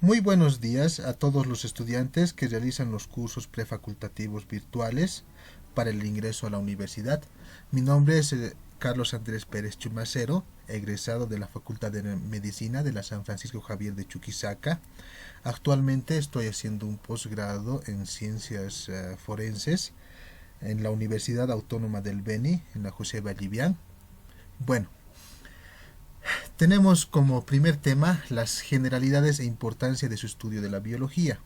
Muy buenos días a todos los estudiantes que realizan los cursos prefacultativos virtuales para el ingreso a la universidad. Mi nombre es Carlos Andrés Pérez Chumacero, egresado de la Facultad de Medicina de la San Francisco Javier de Chuquisaca. Actualmente estoy haciendo un posgrado en Ciencias Forenses en la Universidad Autónoma del Beni, en la José Vallivian. Bueno, tenemos como primer tema las generalidades e importancia de su estudio de la biología.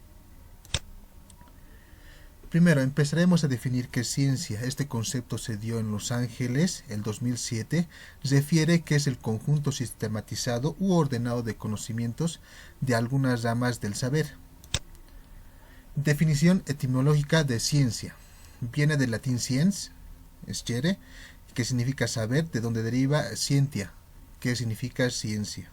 Primero, empezaremos a definir qué es ciencia. Este concepto se dio en Los Ángeles, el 2007. Refiere que es el conjunto sistematizado u ordenado de conocimientos de algunas ramas del saber. Definición etimológica de ciencia. Viene del latín sciens, scere, que significa saber, de donde deriva scientia, que significa ciencia.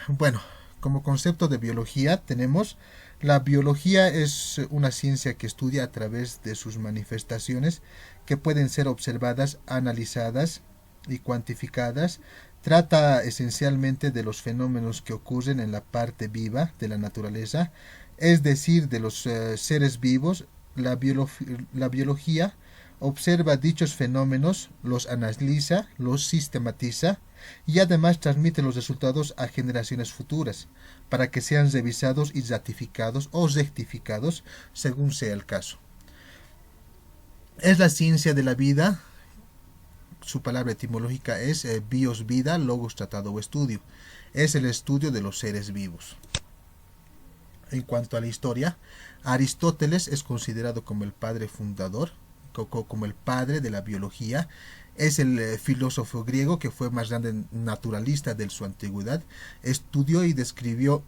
Bueno, como concepto de biología tenemos: la biología es una ciencia que estudia a través de sus manifestaciones que pueden ser observadas, analizadas y cuantificadas. Trata esencialmente de los fenómenos que ocurren en la parte viva de la naturaleza, es decir, de los seres vivos. La biología observa dichos fenómenos, los analiza, los sistematiza y además transmite los resultados a generaciones futuras para que sean revisados y ratificados o rectificados según sea el caso. Es la ciencia de la vida. Su palabra etimológica es bios, vida, logos, tratado o estudio. Es el estudio de los seres vivos. En cuanto a la historia, Aristóteles es considerado como el padre fundador, como el padre de la biología. Es el filósofo griego que fue más grande naturalista de su antigüedad. Estudió y describió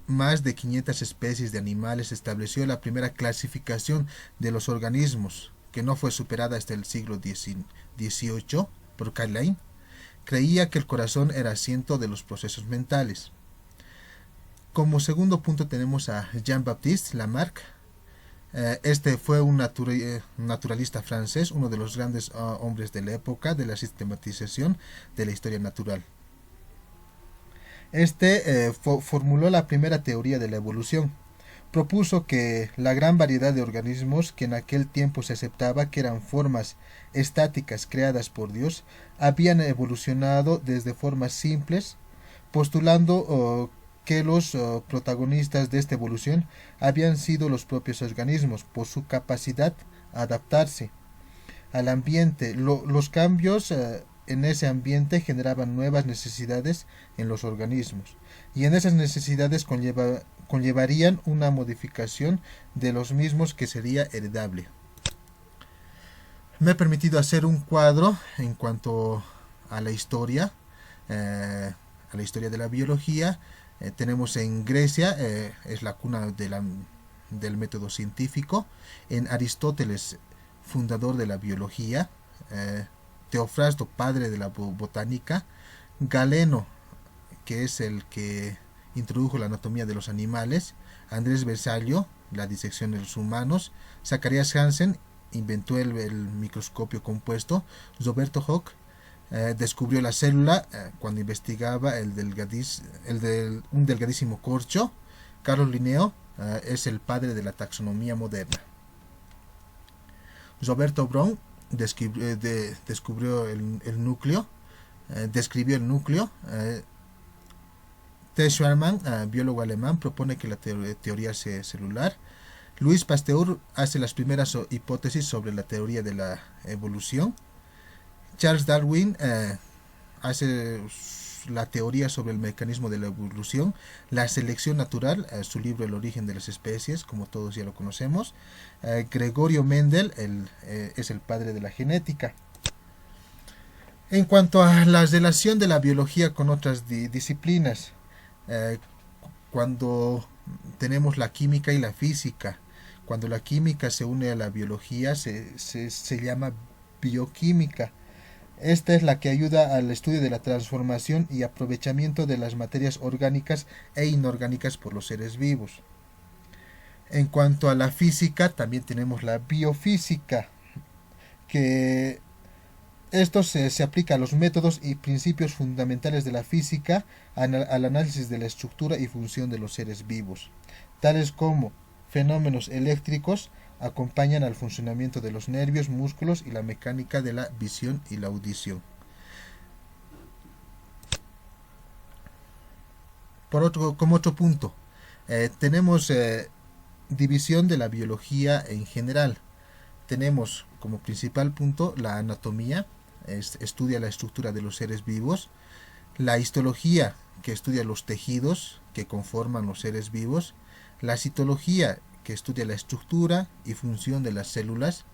más de 500 especies de animales. Estableció la primera clasificación de los organismos, que no fue superada hasta el siglo XVIII por Carlyle. Creía que el corazón era asiento de los procesos mentales. Como segundo punto tenemos a Jean-Baptiste Lamarck. Este fue un naturalista francés, uno de los grandes hombres de la época de la sistematización de la historia natural. Formuló la primera teoría de la evolución. Propuso que la gran variedad de organismos que en aquel tiempo se aceptaba que eran formas estáticas creadas por Dios habían evolucionado desde formas simples, postulando que los protagonistas de esta evolución habían sido los propios organismos por su capacidad a adaptarse al ambiente. Los cambios en ese ambiente generaban nuevas necesidades en los organismos y en esas necesidades conllevarían una modificación de los mismos que sería heredable. Me he permitido hacer un cuadro en cuanto a la historia de la biología. Tenemos en Grecia, es la cuna del método científico. En Aristóteles, fundador de la biología. Teofrasto, padre de la botánica. Galeno, que es el que introdujo la anatomía de los animales. Andrés Berzalio, la disección de los humanos. Zacharias Hansen inventó el microscopio compuesto. Roberto Hooke descubrió la célula cuando investigaba un delgadísimo corcho. Carlos Linneo es el padre de la taxonomía moderna. Roberto Brown descubrió el núcleo, describió el núcleo. T. Schwarman, biólogo alemán, propone que la teoría sea celular. Louis Pasteur hace las primeras hipótesis sobre la teoría de la evolución. Charles Darwin hace la teoría sobre el mecanismo de la evolución, la selección natural, su libro El origen de las especies, como todos ya lo conocemos. Gregorio Mendel es el padre de la genética. En cuanto a la relación de la biología con otras disciplinas, cuando tenemos la química y la física, cuando la química se une a la biología se llama bioquímica. Esta es la que ayuda al estudio de la transformación y aprovechamiento de las materias orgánicas e inorgánicas por los seres vivos. En cuanto a la física, también tenemos la biofísica, que Esto se aplica a los métodos y principios fundamentales de la física, al análisis de la estructura y función de los seres vivos, tales como fenómenos eléctricos acompañan al funcionamiento de los nervios, músculos y la mecánica de la visión y la audición. Como otro punto, tenemos división de la biología en general. Tenemos como principal punto la anatomía, estudia la estructura de los seres vivos, la histología, que estudia los tejidos que conforman los seres vivos, la citología, que estudia la estructura y función de las células,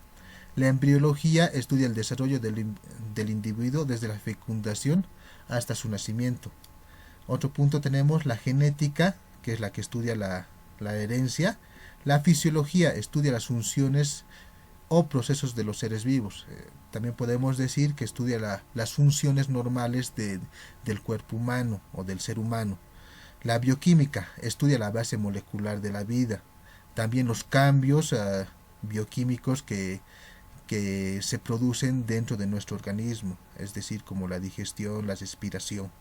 la embriología estudia el desarrollo del individuo desde la fecundación hasta su nacimiento. Otro punto tenemos la genética, que es la que estudia la herencia, la fisiología estudia las funciones o procesos de los seres vivos. También podemos decir que estudia las funciones normales del cuerpo humano o del ser humano. La bioquímica estudia la base molecular de la vida. También los cambios bioquímicos que se producen dentro de nuestro organismo, es decir, como la digestión, la respiración.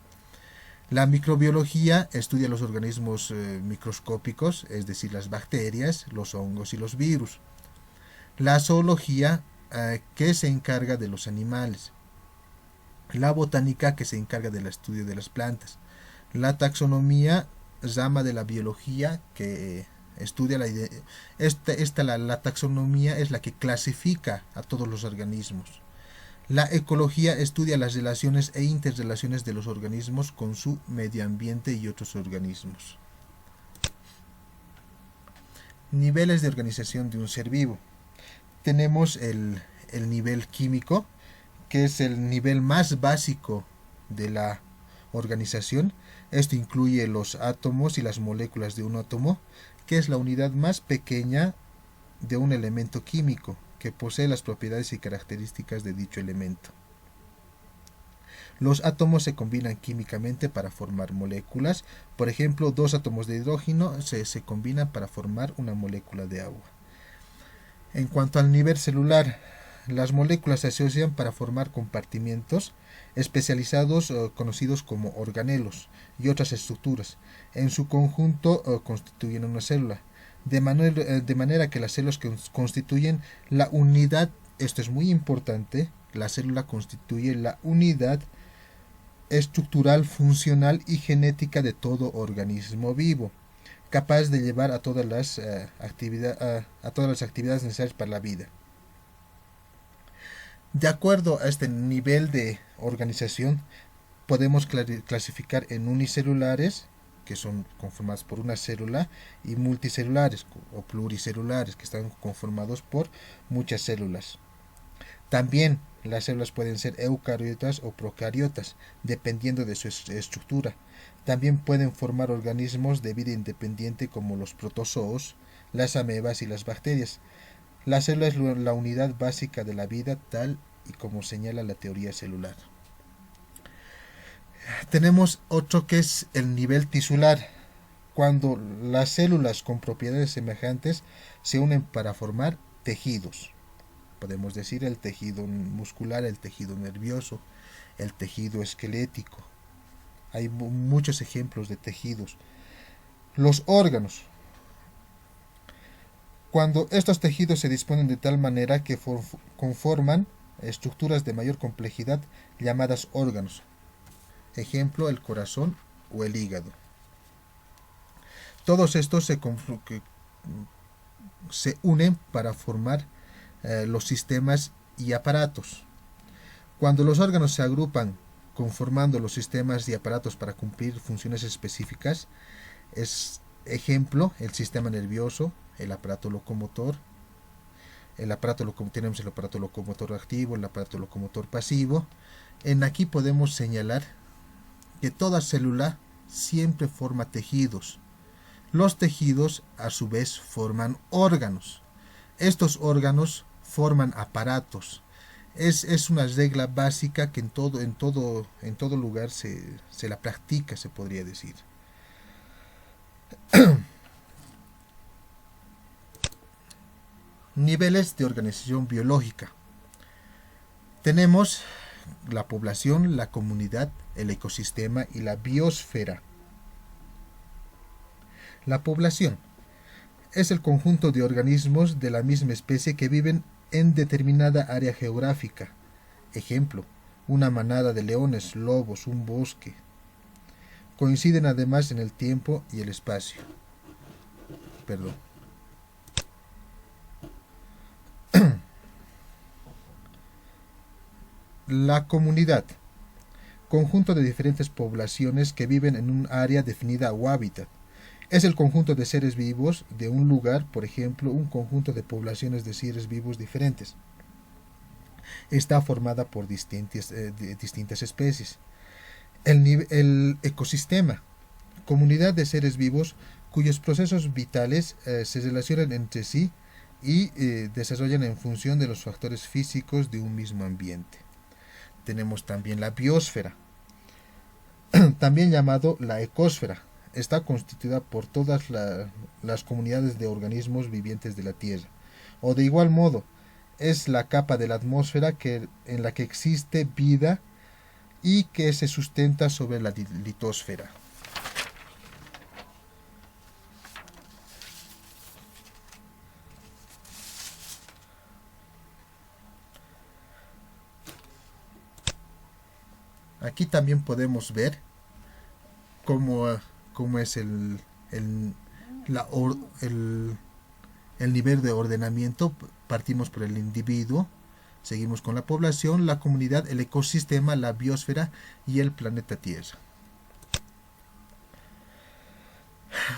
La microbiología estudia los organismos microscópicos, es decir, las bacterias, los hongos y los virus. La zoología, que se encarga de los animales. La botánica, que se encarga del estudio de las plantas. La taxonomía, rama de la biología que estudia la taxonomía es la que clasifica a todos los organismos. La ecología estudia las relaciones e interrelaciones de los organismos con su medio ambiente y otros organismos. Niveles de organización de un ser vivo. Tenemos el nivel químico, que es el nivel más básico de la organización. Esto incluye los átomos y las moléculas de un átomo, que es la unidad más pequeña de un elemento químico, que posee las propiedades y características de dicho elemento. Los átomos se combinan químicamente para formar moléculas. Por ejemplo, dos átomos de hidrógeno se combinan para formar una molécula de agua. En cuanto al nivel celular, las moléculas se asocian para formar compartimentos especializados conocidos como organelos y otras estructuras. En su conjunto constituyen una célula. De manera que las células que constituyen la unidad, esto es muy importante, la célula constituye la unidad estructural, funcional y genética de todo organismo vivo, capaz de llevar a todas las actividades necesarias para la vida. De acuerdo a este nivel de organización, podemos clasificar en unicelulares, que son conformados por una célula, y multicelulares o pluricelulares, que están conformados por muchas células. También las células pueden ser eucariotas o procariotas, dependiendo de su estructura. También pueden formar organismos de vida independiente como los protozoos, las amebas y las bacterias. La célula es la unidad básica de la vida, tal y como señala la teoría celular. Tenemos otro que es el nivel tisular, cuando las células con propiedades semejantes se unen para formar tejidos. Podemos decir el tejido muscular, el tejido nervioso, el tejido esquelético. Hay muchos ejemplos de tejidos. Los órganos. Cuando estos tejidos se disponen de tal manera que conforman estructuras de mayor complejidad llamadas órganos. Ejemplo, el corazón o el hígado. Todos estos se unen para formar los sistemas y aparatos. Cuando los órganos se agrupan conformando los sistemas y aparatos para cumplir funciones específicas, es ejemplo el sistema nervioso, el aparato locomotor, tenemos el aparato locomotor activo, el aparato locomotor pasivo. Aquí podemos señalar que toda célula siempre forma tejidos. Los tejidos a su vez forman órganos. Estos órganos forman aparatos. Es una regla básica que en todo lugar se la practica, se podría decir. Niveles de organización biológica. Tenemos la población, la comunidad, el ecosistema y la biosfera. La población es el conjunto de organismos de la misma especie que viven en determinada área geográfica. Ejemplo, una manada de leones, lobos, un bosque. Coinciden además en el tiempo y el espacio. Perdón. La comunidad, conjunto de diferentes poblaciones que viven en un área definida o hábitat. Es el conjunto de seres vivos de un lugar, por ejemplo, un conjunto de poblaciones de seres vivos diferentes. Está formada por distintas especies. El ecosistema, comunidad de seres vivos cuyos procesos vitales se relacionan entre sí y desarrollan en función de los factores físicos de un mismo ambiente. Tenemos también la biosfera, también llamado la ecosfera. Está constituida por todas las comunidades de organismos vivientes de la Tierra. O de igual modo, es la capa de la atmósfera en la que existe vida y que se sustenta sobre la litosfera. Aquí también podemos ver cómo es el nivel de ordenamiento. Partimos por el individuo, seguimos con la población, la comunidad, el ecosistema, la biosfera y el planeta Tierra.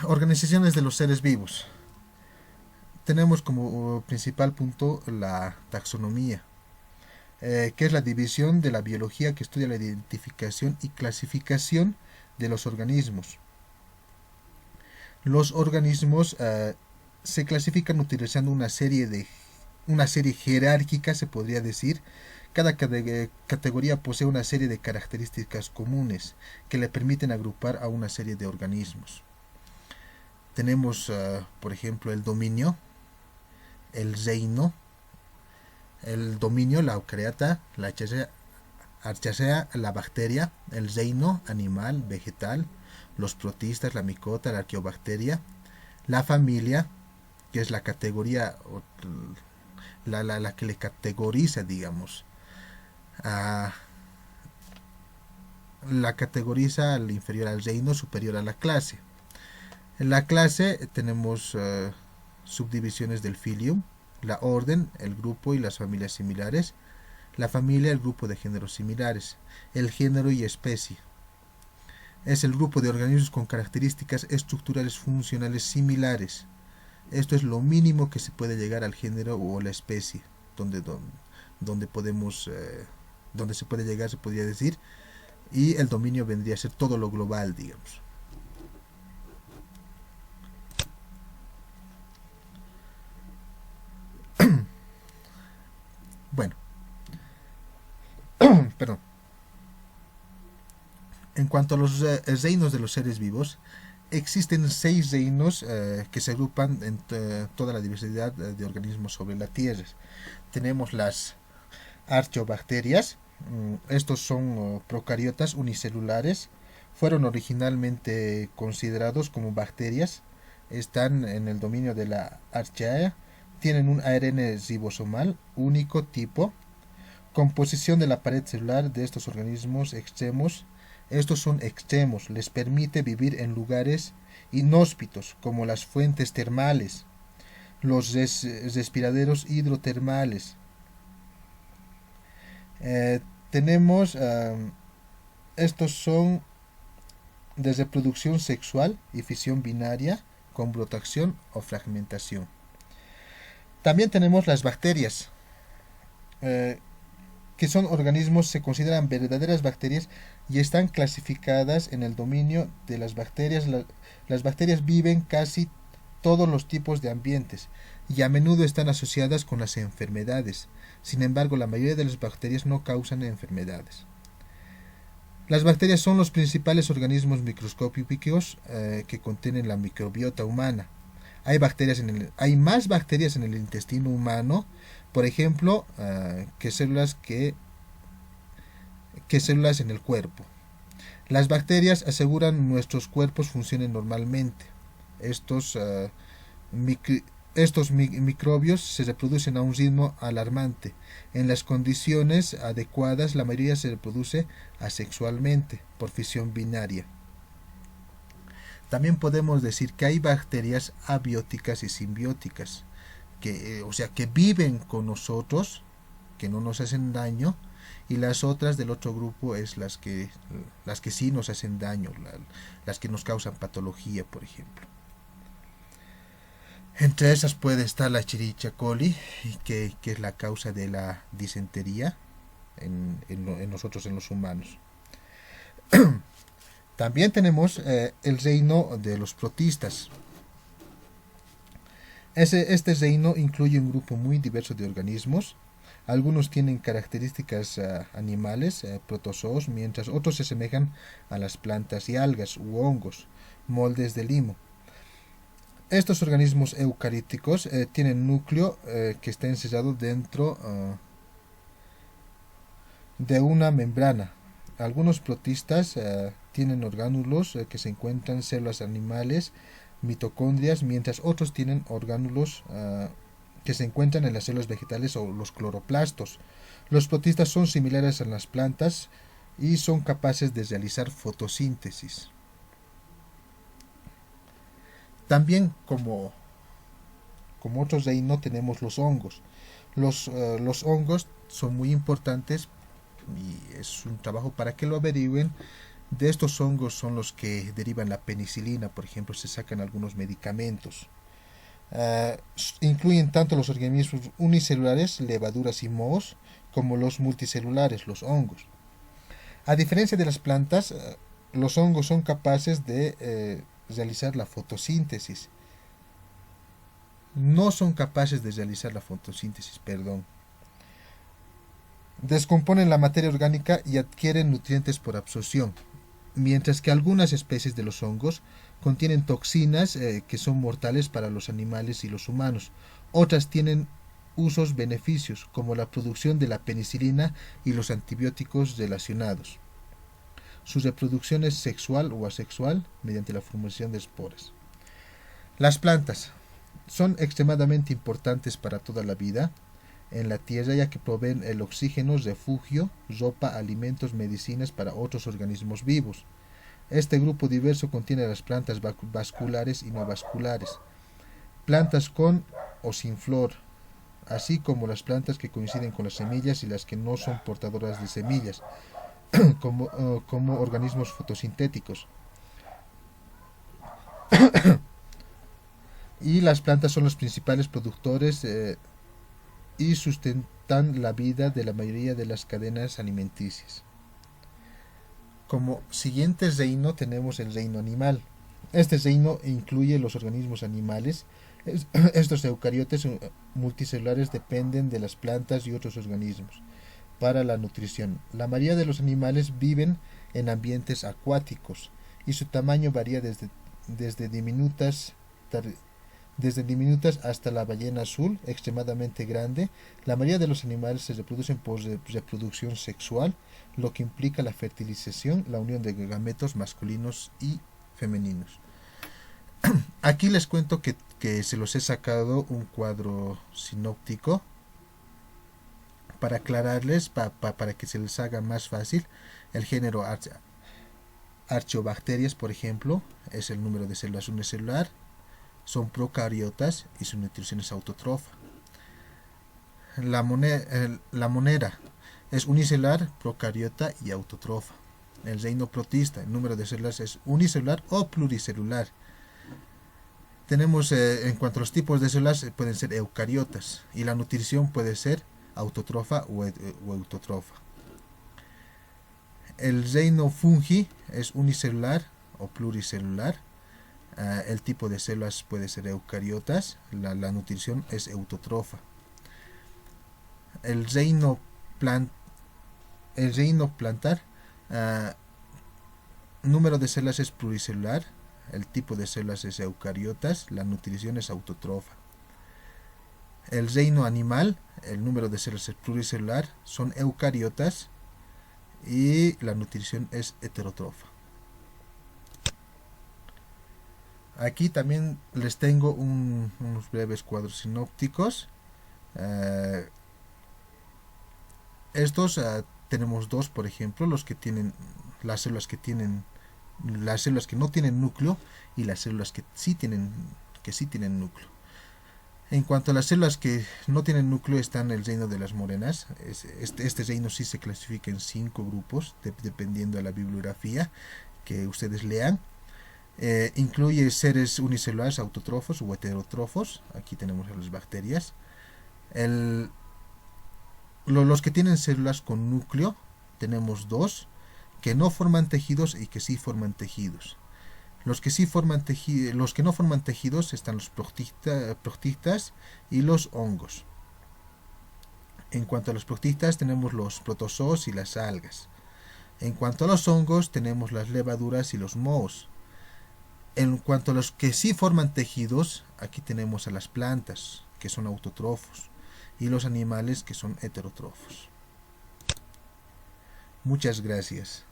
Organizaciones de los seres vivos. Tenemos como principal punto la taxonomía, que es la división de la biología que estudia la identificación y clasificación de los organismos. Los organismos se clasifican utilizando una serie jerárquica, se podría decir. Cada categoría posee una serie de características comunes que le permiten agrupar a una serie de organismos. Tenemos, por ejemplo, el dominio, el reino, el dominio, la eucariota, la archaea, la bacteria, el reino, animal, vegetal, los protistas, la micota, la arqueobacteria, la familia, que es la categoría, la que le categoriza, digamos, la categoriza al inferior al reino, superior a la clase. En la clase tenemos subdivisiones del filium, la orden, el grupo y las familias similares, la familia, el grupo de géneros similares, el género y especie. Es el grupo de organismos con características estructurales funcionales similares. Esto es lo mínimo que se puede llegar al género o la especie, donde se puede llegar, se podría decir, y el dominio vendría a ser todo lo global, digamos. Bueno, perdón. En cuanto a los reinos de los seres vivos, existen 6 reinos que se agrupan en toda la diversidad de organismos sobre la Tierra. Tenemos las arqueobacterias. Estos son procariotas unicelulares. Fueron originalmente considerados como bacterias. Están en el dominio de la archaea. Tienen un ARN ribosomal único tipo. Composición de la pared celular de estos organismos extremos. Estos son extremos, les permite vivir en lugares inhóspitos como las fuentes termales, los respiraderos hidrotermales. Estos son de reproducción sexual y fisión binaria con brotación o fragmentación. También tenemos las bacterias, que son organismos, se consideran verdaderas bacterias y están clasificadas en el dominio de las bacterias. Las bacterias viven casi todos los tipos de ambientes y a menudo están asociadas con las enfermedades. Sin embargo, la mayoría de las bacterias no causan enfermedades. Las bacterias son los principales organismos microscópicos que contienen la microbiota humana. Hay más bacterias en el intestino humano, por ejemplo, que células que que células en el cuerpo. Las bacterias aseguran nuestros cuerpos funcionen normalmente. Estos, microbios se reproducen a un ritmo alarmante. En las condiciones adecuadas, la mayoría se reproduce asexualmente, por fisión binaria. También podemos decir que hay bacterias abióticas y simbióticas, o sea, que viven con nosotros, que no nos hacen daño, y las otras del otro grupo es las que sí nos hacen daño, las que nos causan patología, por ejemplo. Entre esas puede estar la Escherichia coli, que es la causa de la disentería en nosotros, en los humanos. También tenemos el reino de los protistas. Este reino incluye un grupo muy diverso de organismos. Algunos tienen características animales, protozoos, mientras otros se asemejan a las plantas y algas u hongos, moldes de limo. Estos organismos eucaríticos tienen núcleo que está encerrado dentro de una membrana. Algunos protistas tienen orgánulos que se encuentran en células animales, mitocondrias, mientras otros tienen orgánulos que se encuentran en las células vegetales o los cloroplastos. Los protistas son similares a las plantas y son capaces de realizar fotosíntesis. También como otros de ahí no tenemos los hongos. Los hongos son muy importantes y es un trabajo para que lo averigüen. De estos hongos son los que derivan la penicilina, por ejemplo, se sacan algunos medicamentos. Incluyen tanto los organismos unicelulares, levaduras y mohos, como los multicelulares, los hongos. A diferencia de las plantas, los hongos son capaces de realizar la fotosíntesis. No son capaces de realizar la fotosíntesis, perdón. Descomponen la materia orgánica y adquieren nutrientes por absorción, mientras que algunas especies de los hongos contienen toxinas que son mortales para los animales y los humanos. Otras tienen usos beneficios, como la producción de la penicilina y los antibióticos relacionados. Su reproducción es sexual o asexual mediante la formación de esporas. Las plantas son extremadamente importantes para toda la vida en la tierra, ya que proveen el oxígeno, refugio, ropa, alimentos, medicinas para otros organismos vivos. Este grupo diverso contiene las plantas vasculares y no vasculares, plantas con o sin flor, así como las plantas que coinciden con las semillas y las que no son portadoras de semillas, como organismos fotosintéticos. Y las plantas son los principales productores y sustentan la vida de la mayoría de las cadenas alimenticias. Como siguiente reino tenemos el reino animal. Este reino incluye los organismos animales. Estos eucariotas multicelulares dependen de las plantas y otros organismos para la nutrición. La mayoría de los animales viven en ambientes acuáticos y su tamaño varía desde diminutas hasta la ballena azul, extremadamente grande. La mayoría de los animales se reproducen por reproducción sexual, lo que implica la fertilización, la unión de gametos masculinos y femeninos. Aquí les cuento que se los he sacado un cuadro sinóptico para aclararles, para que se les haga más fácil. El género Archaeobacterias, por ejemplo, es el número de células unicelular, son procariotas y su nutrición es autotrofa. La monera es unicelular, procariota y autotrofa. El reino protista, el número de células es unicelular o pluricelular. Tenemos, en cuanto a los tipos de células, pueden ser eucariotas y la nutrición puede ser autotrofa o autotrofa. El reino fungi es unicelular o pluricelular. El tipo de células puede ser eucariotas, la nutrición es autotrofa. El reino plantar, número de células es pluricelular, el tipo de células es eucariotas, la nutrición es autotrofa. El reino animal, el número de células es pluricelular, son eucariotas y la nutrición es heterótrofa. Aquí también les tengo unos breves cuadros sinópticos. Eh, estos tenemos dos, por ejemplo, los que tienen las células que no tienen núcleo y las células que sí tienen núcleo. En cuanto a las células que no tienen núcleo, está en el reino de las morenas. Este reino sí se clasifica en 5 grupos, dependiendo de la bibliografía que ustedes lean. Incluye seres unicelulares, autotrofos o heterótrofos. Aquí tenemos a las bacterias. Los que tienen células con núcleo, tenemos dos, que no forman tejidos y que sí forman tejidos. Los que no forman tejidos están los protistas y los hongos. En cuanto a los protistas, tenemos los protozoos y las algas. En cuanto a los hongos, tenemos las levaduras y los mohos. En cuanto a los que sí forman tejidos, aquí tenemos a las plantas, que son autotrofos, y los animales, que son heterótrofos. Muchas gracias.